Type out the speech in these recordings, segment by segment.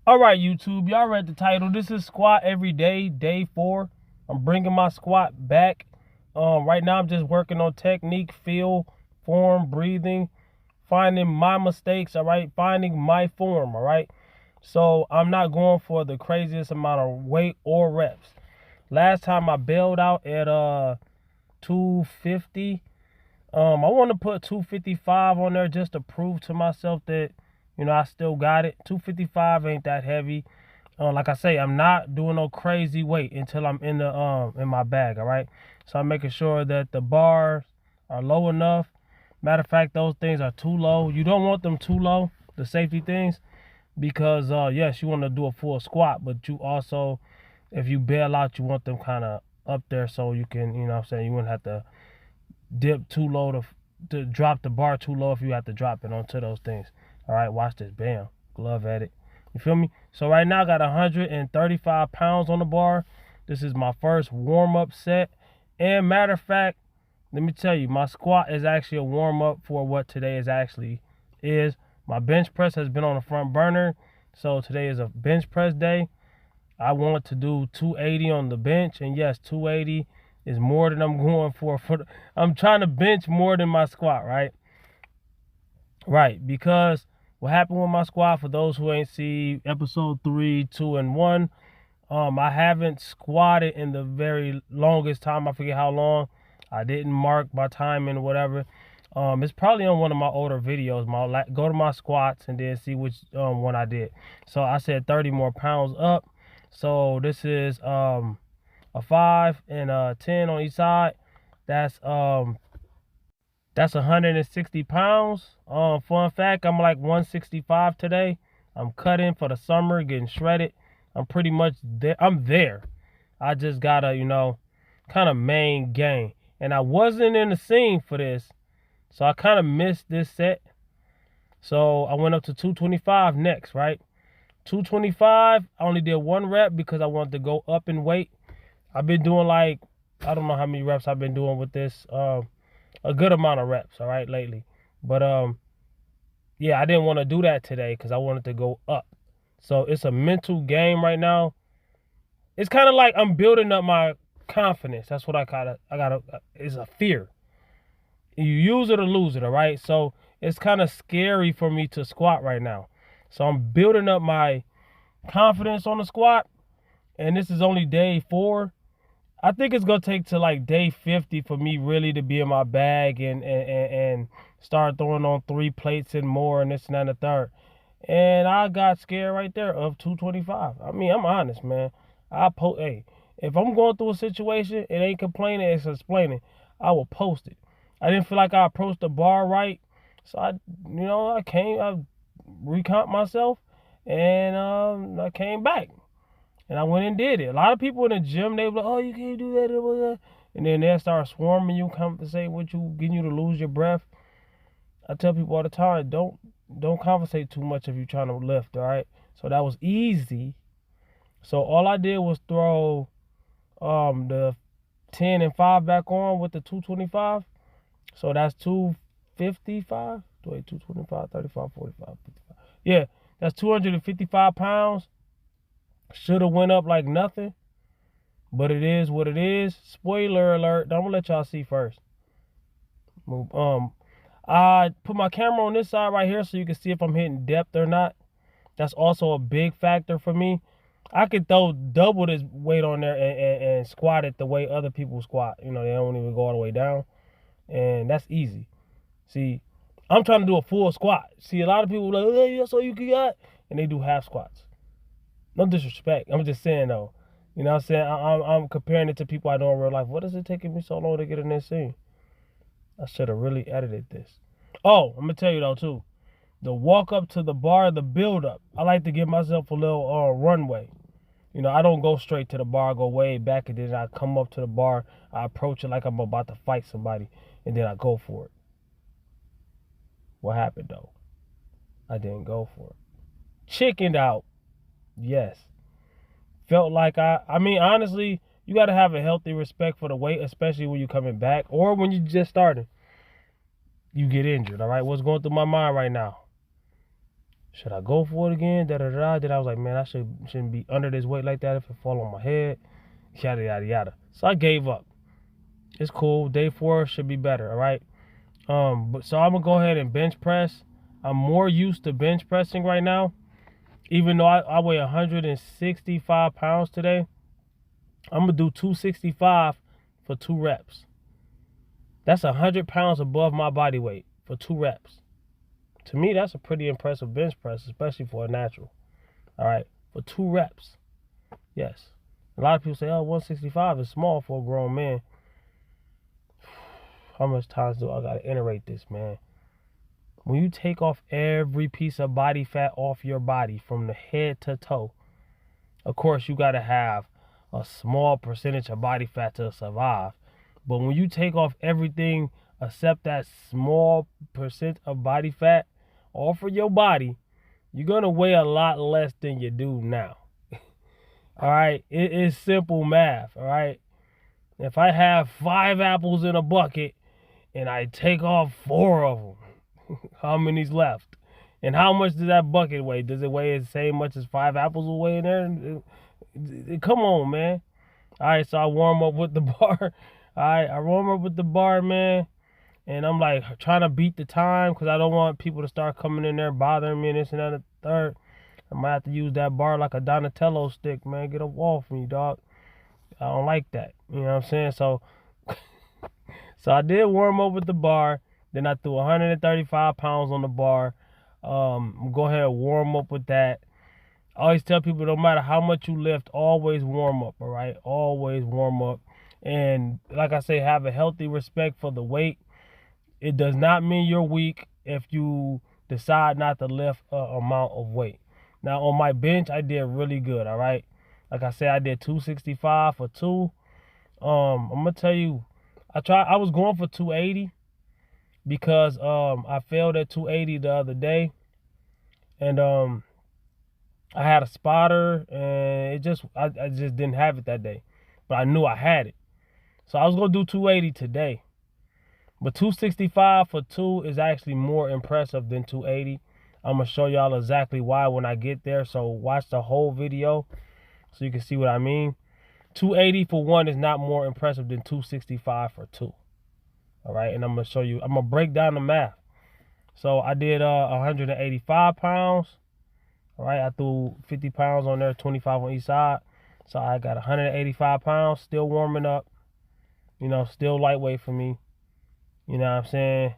All right, YouTube, y'all read the title. This is squat every day, day 4. I'm bringing my squat back. Right now I'm just working on technique, feel, form, breathing, finding my mistakes, all right? Finding my form, all right? So I'm not going for the craziest amount of weight or reps. Last time I bailed out at 250. I want to put 255 on there just to prove to myself that, I still got it. 255 ain't that heavy. Like I say, I'm not doing no crazy weight until I'm in my bag, all right? So I'm making sure that the bars are low enough. Matter of fact, those things are too low. You don't want them too low, the safety things, because yes, you want to do a full squat, but you also, if you bail out, you want them kind of up there so you can, you know what I'm saying, you wouldn't have to dip too low to drop the bar too low if you have to drop it onto those things. All right, watch this. Bam. Glove at it. You feel me? So right now I got 135 pounds on the bar. This is my first warm-up set. And matter of fact, let me tell you, my squat is actually a warm-up for what today is. My bench press has been on the front burner. So today is a bench press day. I want to do 280 on the bench. And yes, 280 is more than I'm going for. I'm trying to bench more than my squat, right? Right, because what happened with my squat, for those who ain't see episode 3, 2, and 1, I haven't squatted in the very longest time. I forget how long. I didn't mark my timing or whatever. It's probably on one of my older videos. Go to my squats and then see which one I did. So I said 30 more pounds up. So this is a 5 and a 10 on each side. That's 160 pounds. Fun fact, I'm like 165 today. I'm cutting for the summer, getting shredded. I'm pretty much there. I'm there. I just gotta, kind of main gain. And I wasn't in the scene for this, so I kind of missed this set. So I went up to 225 next, right? 225, I only did 1 rep because I wanted to go up in weight. I've been doing I don't know how many reps I've been doing with this. A good amount of reps, all right, lately. But yeah, I didn't want to do that today because I wanted to go up. So it's a mental game right now. It's kind of like I'm building up my confidence. That's what I gotta. It's a fear. You use it or lose it, all right? So it's kind of scary for me to squat right now. So I'm building up my confidence on the squat, and this is only day 4. I think it's gonna take to like day 50 for me really to be in my bag and start throwing on 3 plates and more and this and that and the third. And I got scared right there of 225. I mean, I'm honest, man. Hey, if I'm going through a situation, it ain't complaining, it's explaining. I will post it. I didn't feel like I approached the bar right, so I recomp myself, and I came back. And I went and did it. A lot of people in the gym, they were like, oh, you can't do that. And then they'll start swarming you, compensate with you, getting you to lose your breath. I tell people all the time, don't compensate too much if you're trying to lift, all right? So that was easy. So all I did was throw the 10 and 5 back on with the 225. So that's 255. Wait, 225, 35, 45, 55. Yeah, that's 255 pounds. Should have went up like nothing, but it is what it is. Spoiler alert. I'm gonna let y'all see first. I put my camera on this side right here so you can see if I'm hitting depth or not. That's also a big factor for me. I could throw double this weight on there and squat it the way other people squat. They don't even go all the way down, and that's easy. See, I'm trying to do a full squat. See, a lot of people are like, hey, that's all you got, and they do half squats. No disrespect. I'm just saying though. You know what I'm saying? I'm comparing it to people I know in real life. What is it taking me so long to get in this scene? I should have really edited this. Oh, I'm going to tell you though too. The walk up to the bar, the build up. I like to give myself a little runway. I don't go straight to the bar, I go way back, and then I come up to the bar. I approach it like I'm about to fight somebody, and then I go for it. What happened though? I didn't go for it. Chickened out. Yes. Felt like I mean, honestly, you got to have a healthy respect for the weight, especially when you're coming back or when you just started. You get injured, all right? What's going through my mind right now? Should I go for it again? Da da da. Then I was like, man, I shouldn't be under this weight like that if it fall on my head. Yada yada yada. So I gave up. It's cool. Day 4 should be better. All right. But so I'm gonna go ahead and bench press. I'm more used to bench pressing right now. Even though I weigh 165 pounds today, I'm gonna do 265 for 2 reps. That's 100 pounds above my body weight for 2 reps. To me, that's a pretty impressive bench press, especially for a natural. All right, for 2 reps. Yes. A lot of people say, oh, 165 is small for a grown man. How much times do I gotta iterate this, man? When you take off every piece of body fat off your body from the head to toe, of course, you gotta have a small percentage of body fat to survive. But when you take off everything except that small percent of body fat off of your body, you're gonna weigh a lot less than you do now. All right, it is simple math. All right, if I have 5 apples in a bucket and I take off 4 of them, how many's left? And how much does that bucket weigh? Does it weigh the same much as 5 apples will weigh in there? Come on, man. All right, so I warm up with the bar. All right, I warm up with the bar, man. And I'm like trying to beat the time because I don't want people to start coming in there bothering me and this and that and the third. I might have to use that bar like a Donatello stick, man. Get up off me, dog. I don't like that. You know what I'm saying? So I did warm up with the bar. Then I threw 135 pounds on the bar. Go ahead and warm up with that. I always tell people no matter how much you lift, always warm up, all right? Always warm up. And like I say, have a healthy respect for the weight. It does not mean you're weak if you decide not to lift an amount of weight. Now, on my bench, I did really good, all right? Like I said, I did 265 for 2. I'm going to tell you, I was going for 280 because I failed at 280 the other day. And I had a spotter, and I just didn't have it that day. But I knew I had it. So I was going to do 280 today. But 265 for 2 is actually more impressive than 280. I'm going to show y'all exactly why when I get there. So watch the whole video so you can see what I mean. 280 for 1 is not more impressive than 265 for 2. All right, and I'm going to show you. I'm going to break down the math. So I did 185 pounds. All right, I threw 50 pounds on there, 25 on each side. So I got 185 pounds, still warming up. You know, still lightweight for me. You know what I'm saying?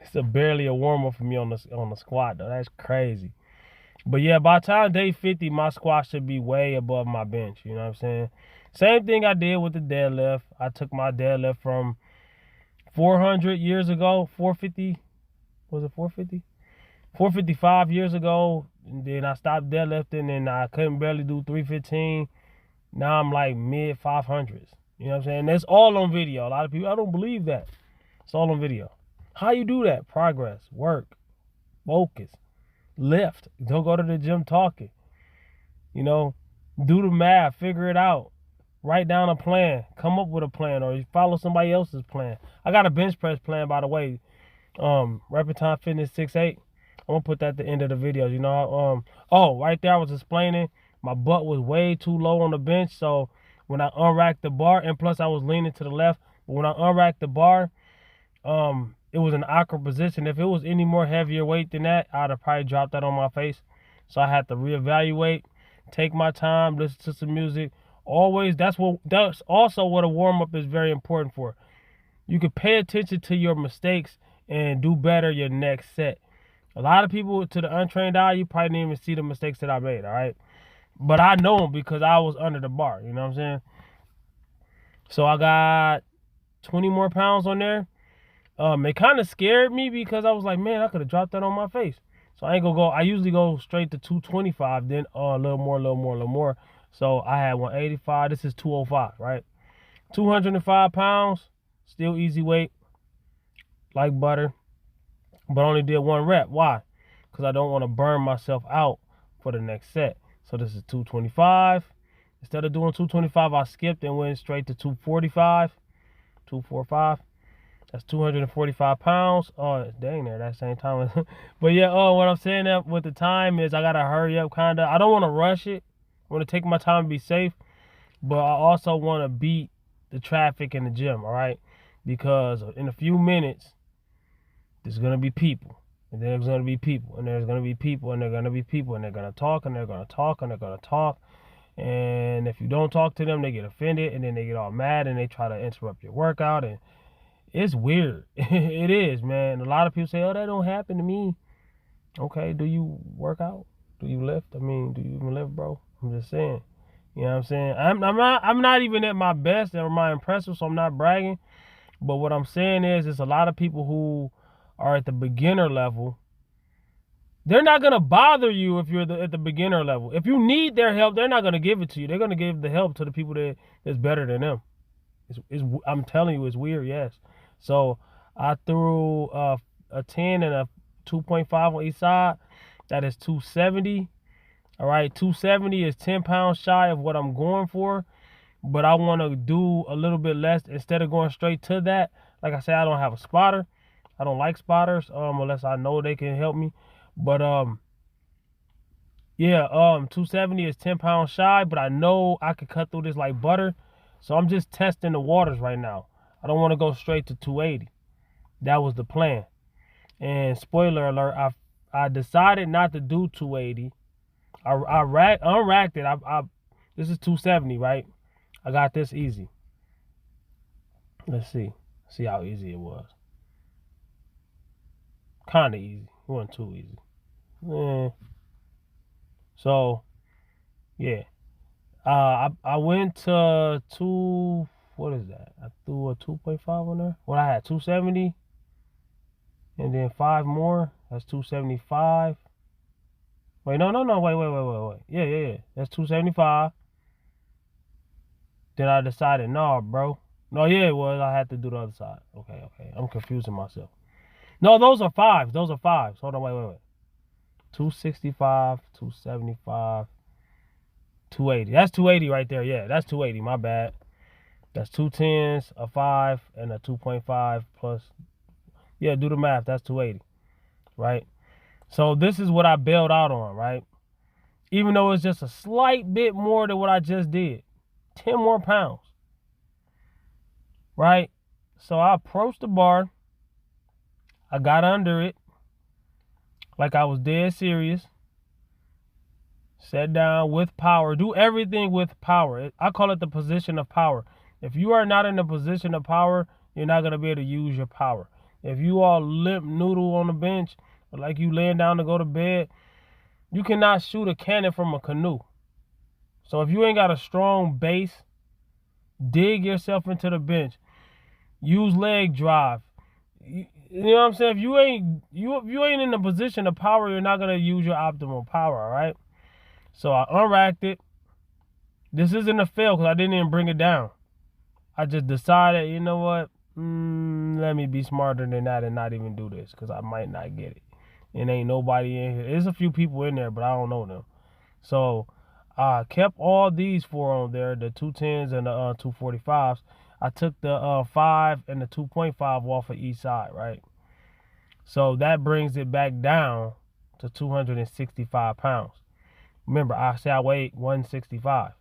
It's barely a warm-up for me on the squat, though. That's crazy. But, yeah, by the time day 50, my squat should be way above my bench. You know what I'm saying? Same thing I did with the deadlift. I took my deadlift from 400 years ago, 450. Was it 450? 455 years ago. And then I stopped deadlifting, and I couldn't barely do 315. Now I'm like mid-500s. You know what I'm saying? That's all on video. A lot of people, I don't believe that. It's all on video. How you do that? Progress, work, focus, lift. Don't go to the gym talking. You know, do the math, figure it out. Write down a plan. Come up with a plan, or follow somebody else's plan. I got a bench press plan, by the way. Repetime Fitness 6'8". I'm gonna put that at the end of the video. You know, right there I was explaining. My butt was way too low on the bench, so when I unracked the bar, and plus I was leaning to the left, but when I unracked the bar, it was an awkward position. If it was any more heavier weight than that, I'd have probably dropped that on my face. So I had to reevaluate, take my time, listen to some music. Always, that's also what a warm-up is very important for. You can pay attention to your mistakes and do better your next set. A lot of people, to the untrained eye, you probably didn't even see the mistakes that I made, all right? But I know them because I was under the bar, you know what I'm saying? So I got 20 more pounds on there. It kind of scared me because I was like, man, I could have dropped that on my face. So I ain't gonna go. I usually go straight to 225, then a little more. So I had 185. This is 205, right? 205 pounds, still easy weight, like butter, but only did 1 rep. Why? Because I don't want to burn myself out for the next set. So this is 225. Instead of doing 225, I skipped and went straight to 245, 245. That's 245 pounds. Oh, dang there, that same time. But yeah, what I'm saying that with the time is I gotta hurry up, kinda. I don't want to rush it. I want to take my time and be safe, but I also want to beat the traffic in the gym. All right, because in a few minutes there's gonna be people, and there's gonna be people, and there's gonna be people, and there's gonna be people, and they're gonna talk, and they're gonna talk, and they're gonna talk. And if you don't talk to them, they get offended, and then they get all mad, and they try to interrupt your workout, and it's weird. It is, man. A lot of people say, "Oh, that don't happen to me." Okay, do you work out? Do you lift? I mean, do you even lift, bro? I'm just saying. You know what I'm saying? I'm not even at my best or my impressive, so I'm not bragging. But what I'm saying is, it's a lot of people who are at the beginner level. They're not gonna bother you if you're at the beginner level. If you need their help, they're not gonna give it to you. They're gonna give the help to the people that's better than them. I'm telling you, it's weird. Yes. So I threw a 10 and a 2.5 on each side. That is 270. All right, 270 is 10 pounds shy of what I'm going for, but I want to do a little bit less instead of going straight to that. Like I said, I don't have a spotter. I don't like spotters unless I know they can help me. But yeah, 270 is 10 pounds shy, but I know I could cut through this like butter. So I'm just testing the waters right now. I don't want to go straight to 280. That was the plan. And spoiler alert, I decided not to do 280. I unracked it. This is 270, right? I got this easy. Let's see how easy it was. Kind of easy. It wasn't too easy. So yeah, I went to what is that? I threw a 2.5 on there. Well, I had 270, and then 5 more. That's 275. Wait, no, wait. Yeah. That's 275. Then I decided, no, bro. No, yeah, it was. I had to do the other side. Okay. I'm confusing myself. No, those are 5s. Those are 5s. Hold on, wait. 265, 275, 280. That's 280 right there. Yeah, that's 280. My bad. That's 2 10s, a 5, and a 2.5 plus. Yeah, do the math. That's 280, right? So this is what I bailed out on, right? Even though it's just a slight bit more than what I just did. 10 more pounds, right? So I approached the bar. I got under it like I was dead serious. Sat down with power. Do everything with power. I call it the position of power. If you are not in a position of power, you're not going to be able to use your power. If you all limp noodle on the bench, or like you laying down to go to bed, you cannot shoot a cannon from a canoe. So if you ain't got a strong base, dig yourself into the bench. Use leg drive. You know what I'm saying? If you ain't in a position of power, you're not gonna use your optimal power. All right. So I unracked it. This isn't a fail because I didn't even bring it down. I just decided, you know what? Let me be smarter than that and not even do this because I might not get it. And ain't nobody in here. There's a few people in there, but I don't know them. So I kept all these 4 on there, the 210s and the 245s. I took the 5 and the 2.5 off of each side, right? So that brings it back down to 265 pounds. Remember, I said I weighed 165.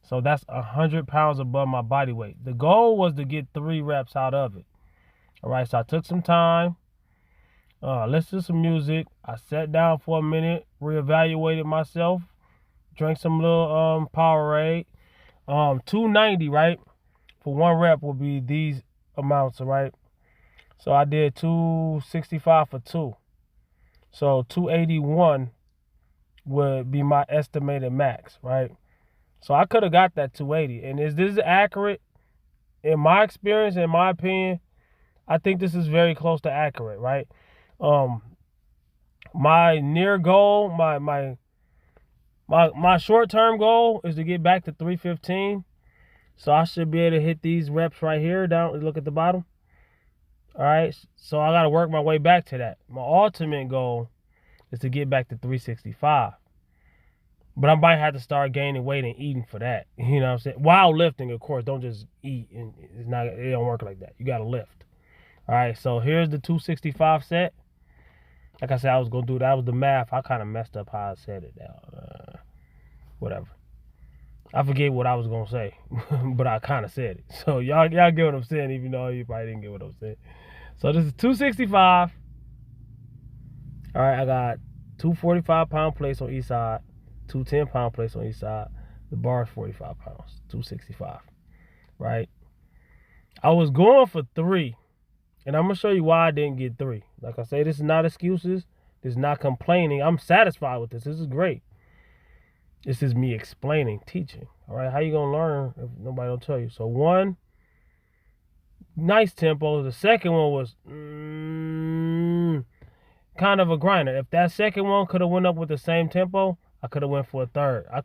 So that's 100 pounds above my body weight. The goal was to get 3 reps out of it. All right, so I took some time, listened to some music. I sat down for a minute, reevaluated myself, drank some little Powerade. 290, right? For 1 rep would be these amounts, right? So I did 265 for 2. So 281 would be my estimated max, right? So I could have got that 280. And is this accurate? In my experience, in my opinion, I think this is very close to accurate, right? My near goal, my short-term goal is to get back to 315. So I should be able to hit these reps right here. Down, look at the bottom. All right. So I got to work my way back to that. My ultimate goal is to get back to 365. But I might have to start gaining weight and eating for that. You know what I'm saying? While lifting, of course. Don't just eat. It don't work like that. You got to lift. All right, so here's the 265 set. Like I said, I was gonna do that was the math. I kind of messed up how I said it now. Whatever. I forget what I was gonna say, but I kind of said it. So y'all get what I'm saying, even though you probably didn't get what I'm saying. So this is 265. All right, I got 245-pound plates on each side, 210-pound plates on each side. The bar is 45 pounds, 265. Right. I was going for 3, and I'm gonna show you why I didn't get 3. Like I say, this is not excuses. This is not complaining. I'm satisfied with this. This is great. This is me explaining, teaching. All right, how you gonna learn if nobody don't tell you? So 1, nice tempo. The second one was kind of a grinder. If that second one could have went up with the same tempo, I could have went for a third. I could